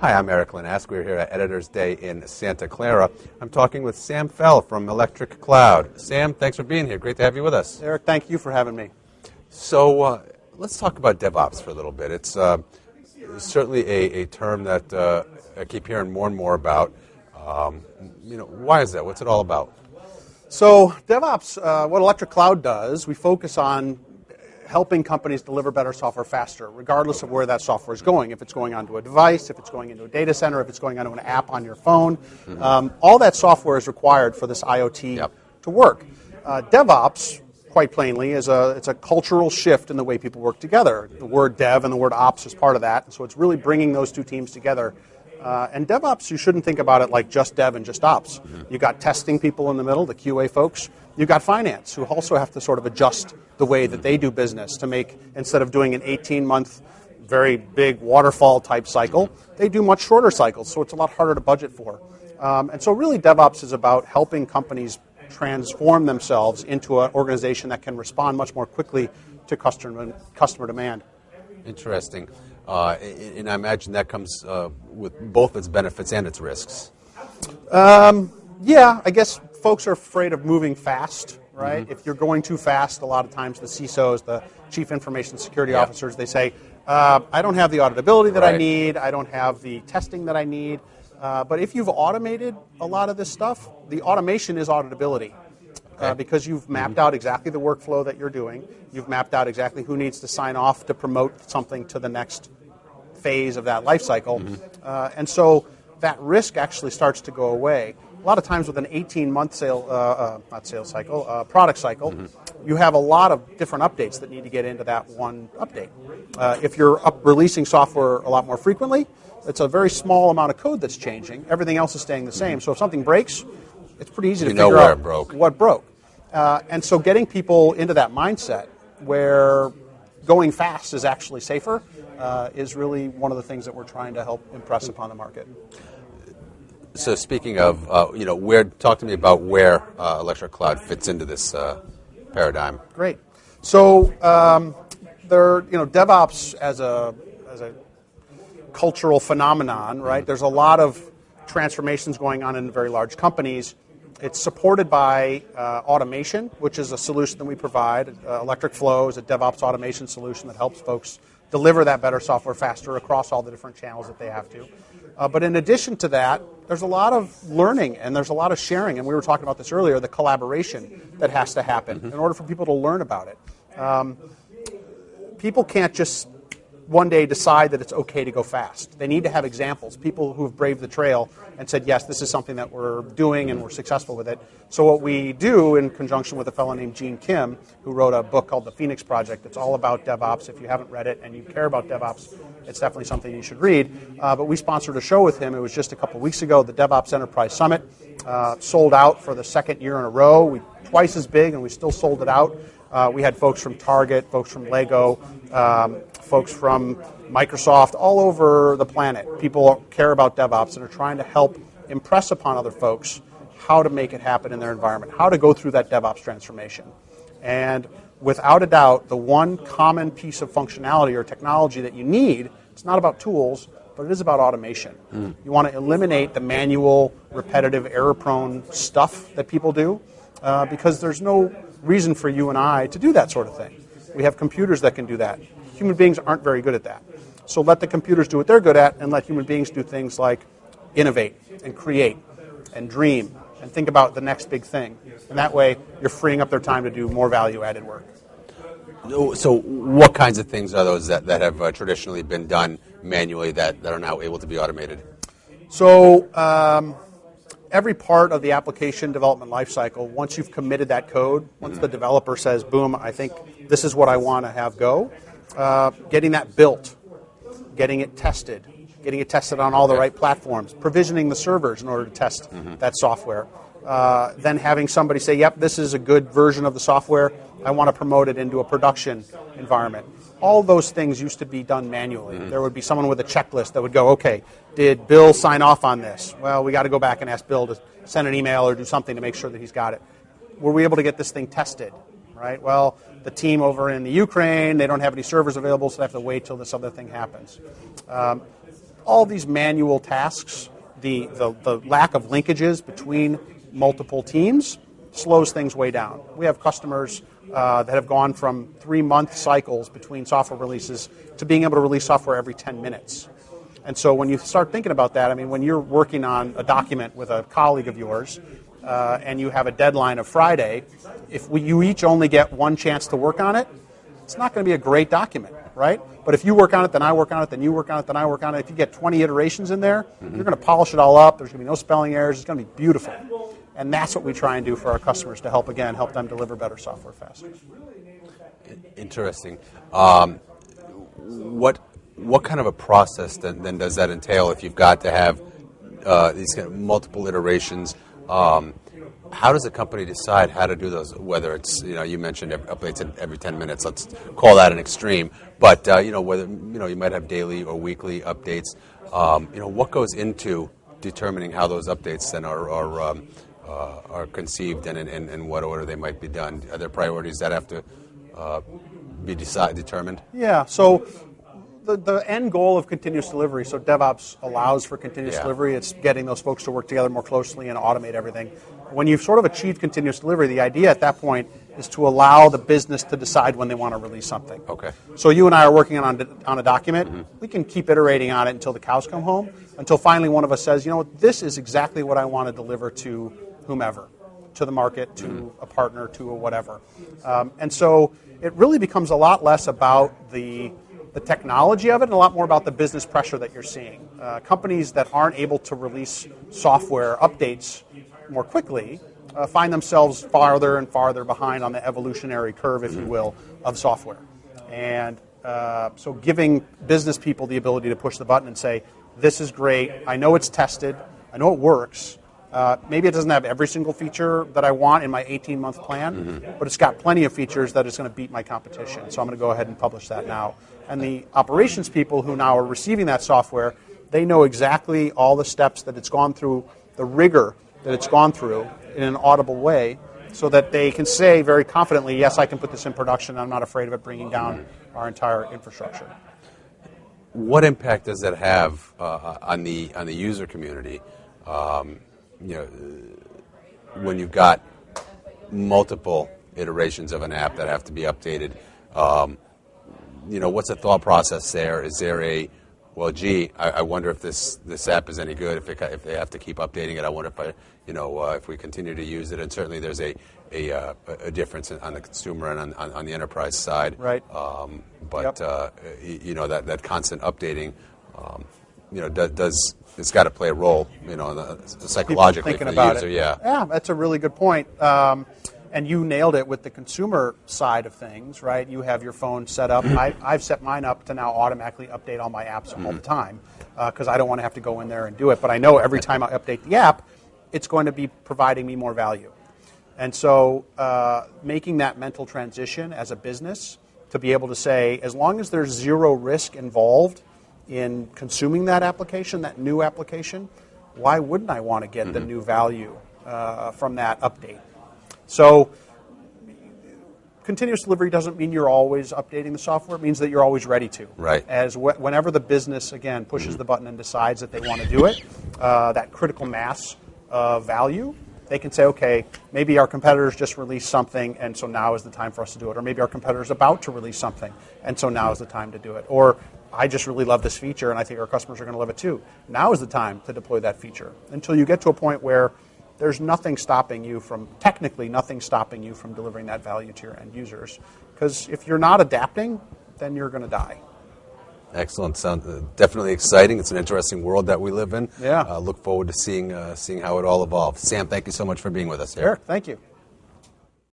Hi, I'm Eric Linask. We're here at Editor's Day in Santa Clara. I'm talking with Sam Fell from Electric Cloud. Sam, thanks for being here. Great to have you with us. Eric, thank you for having me. So let's talk about DevOps for a little bit. It's certainly a term that I keep hearing more and more about. Why is that? What's it all about? So DevOps, what Electric Cloud does, we focus on helping companies deliver better software faster, regardless of where that software is going. If it's going onto a device, if it's going into a data center, if it's going onto an app on your phone. All that software is required for this IoT to work. DevOps, quite plainly, it's a cultural shift in the way people work together. The word dev and the word ops is part of that. And so it's really bringing those two teams together. And DevOps, you shouldn't think about it like just dev and just ops. You've got testing people in the middle, the QA folks. You've got finance, who also have to sort of adjust the way that they do business to make, instead of doing an 18-month, very big waterfall type cycle, they do much shorter cycles, so it's a lot harder to budget for. And so really DevOps is about helping companies transform themselves into an organization that can respond much more quickly to customer demand. Interesting. And I imagine that comes with both its benefits and its risks. Yeah, I guess folks are afraid of moving fast, right? If you're going too fast, a lot of times the CISOs, the Chief Information Security Officers, they say, I don't have the auditability that I need, I don't have the testing that I need. But if you've automated a lot of this stuff, the automation is auditability. Because you've mapped out exactly the workflow that you're doing. You've mapped out exactly who needs to sign off to promote something to the next phase of that life cycle. And so that risk actually starts to go away. A lot of times with an 18-month product cycle, you have a lot of different updates that need to get into that one update. If you're releasing software a lot more frequently, it's a very small amount of code that's changing. Everything else is staying the same. So if something breaks, it's pretty easy to figure out what broke. And so getting people into that mindset where going fast is actually safer is really one of the things that we're trying to help impress upon the market. So speaking of, talk to me about where Electric Cloud fits into this paradigm. Great. So DevOps as a cultural phenomenon, right? There's a lot of transformations going on in very large companies. It's supported by automation, which is a solution that we provide. Electric Flow is a DevOps automation solution that helps folks deliver that better software faster across all the different channels that they have to. But in addition to that, there's a lot of learning and there's a lot of sharing. And we were talking about this earlier, the collaboration that has to happen in order for people to learn about it. People can't just one day decide that it's okay to go fast. They need to have examples, people who have braved the trail and said, yes, this is something that we're doing and we're successful with it. So what we do in conjunction with a fellow named Gene Kim, who wrote a book called The Phoenix Project, it's all about DevOps. If you haven't read it and you care about DevOps, it's definitely something you should read. But we sponsored a show with him. It was just a couple weeks ago, the DevOps Enterprise Summit. Sold out for the second year in a row. Twice as big, and we still sold it out. We had folks from Target, folks from Lego, folks from Microsoft, all over the planet. People care about DevOps and are trying to help impress upon other folks how to make it happen in their environment, how to go through that DevOps transformation. And without a doubt, the one common piece of functionality or technology that you need, it's not about tools, but it is about automation. You want to eliminate the manual, repetitive, error-prone stuff that people do because there's no reason for you and I to do that sort of thing. We have computers that can do that. Human beings aren't very good at that. So let the computers do what they're good at and let human beings do things like innovate and create and dream and think about the next big thing. And that way you're freeing up their time to do more value-added work. So what kinds of things are those that have traditionally been done manually that are now able to be automated? So every part of the application development lifecycle, once you've committed that code, once the developer says, boom, I think this is what I want to have go, getting that built, getting it tested on all the right platforms, provisioning the servers in order to test that software, then having somebody say, yep, this is a good version of the software, I want to promote it into a production environment. All those things used to be done manually. There would be someone with a checklist that would go, okay, did Bill sign off on this? Well, we got to go back and ask Bill to send an email or do something to make sure that he's got it. Were we able to get this thing tested? Right? Well, the team over in the Ukraine, they don't have any servers available, so they have to wait till this other thing happens. all these manual tasks, the lack of linkages between multiple teams slows things way down. We have customers that have gone from 3-month cycles between software releases to being able to release software every 10 minutes. And so when you start thinking about that, I mean, when you're working on a document with a colleague of yours and you have a deadline of Friday, if you each only get one chance to work on it, it's not going to be a great document, right? But if you work on it, then I work on it, then you work on it, then I work on it, if you get 20 iterations in there, you're going to polish it all up. There's going to be no spelling errors. It's going to be beautiful. And that's what we try and do for our customers to help them deliver better software faster. Interesting. What kind of a process then does that entail if you've got to have these kind of multiple iterations? How does a company decide how to do those? Whether it's, you mentioned updates every 10 minutes. Let's call that an extreme. But whether you might have daily or weekly updates. What goes into determining how those updates then are conceived and in what order they might be done? Are there priorities that have to be determined? Yeah. So the end goal of continuous delivery, so DevOps allows for continuous delivery. It's getting those folks to work together more closely and automate everything. When you've sort of achieved continuous delivery, the idea at that point is to allow the business to decide when they want to release something. Okay. So you and I are working on a document. We can keep iterating on it until the cows come home, until finally one of us says, this is exactly what I want to deliver to whomever, to the market, to a partner, to a whatever. And so it really becomes a lot less about the technology of it and a lot more about the business pressure that you're seeing. Companies that aren't able to release software updates more quickly find themselves farther and farther behind on the evolutionary curve, if you will, of software. And so giving business people the ability to push the button and say, this is great, I know it's tested, I know it works. Maybe it doesn't have every single feature that I want in my 18-month plan, but it's got plenty of features that is going to beat my competition. So I'm going to go ahead and publish that now. And the operations people who now are receiving that software, they know exactly all the steps that it's gone through, the rigor that it's gone through in an audible way, so that they can say very confidently, yes, I can put this in production. I'm not afraid of it bringing down our entire infrastructure. What impact does that have on the user community? When you've got multiple iterations of an app that have to be updated, what's the thought process there? Is there I wonder if this app is any good. If they have to keep updating it, I wonder if we continue to use it. And certainly there's a difference on the consumer and on the enterprise side. Right. That constant updating, it's got to play a role, psychologically for the user. Yeah, that's a really good point. And you nailed it with the consumer side of things, right? You have your phone set up. I've set mine up to now automatically update all my apps all the time because I don't want to have to go in there and do it. But I know every time I update the app, it's going to be providing me more value. And so making that mental transition as a business to be able to say, as long as there's zero risk involved in consuming that application, that new application, why wouldn't I want to get the new value from that update? So continuous delivery doesn't mean you're always updating the software. It means that you're always ready to. Right. Whenever the business, again, pushes the button and decides that they want to do it, that critical mass of value, they can say, okay, maybe our competitors just released something, and so now is the time for us to do it. Or maybe our competitor's about to release something, and so now is the time to do it. Or I just really love this feature, and I think our customers are going to love it too. Now is the time to deploy that feature until you get to a point where there's technically nothing stopping you from delivering that value to your end users. Because if you're not adapting, then you're going to die. Excellent. Sounds definitely exciting. It's an interesting world that we live in. Yeah. Look forward to seeing how it all evolves. Sam, thank you so much for being with us here. Sure. Thank you.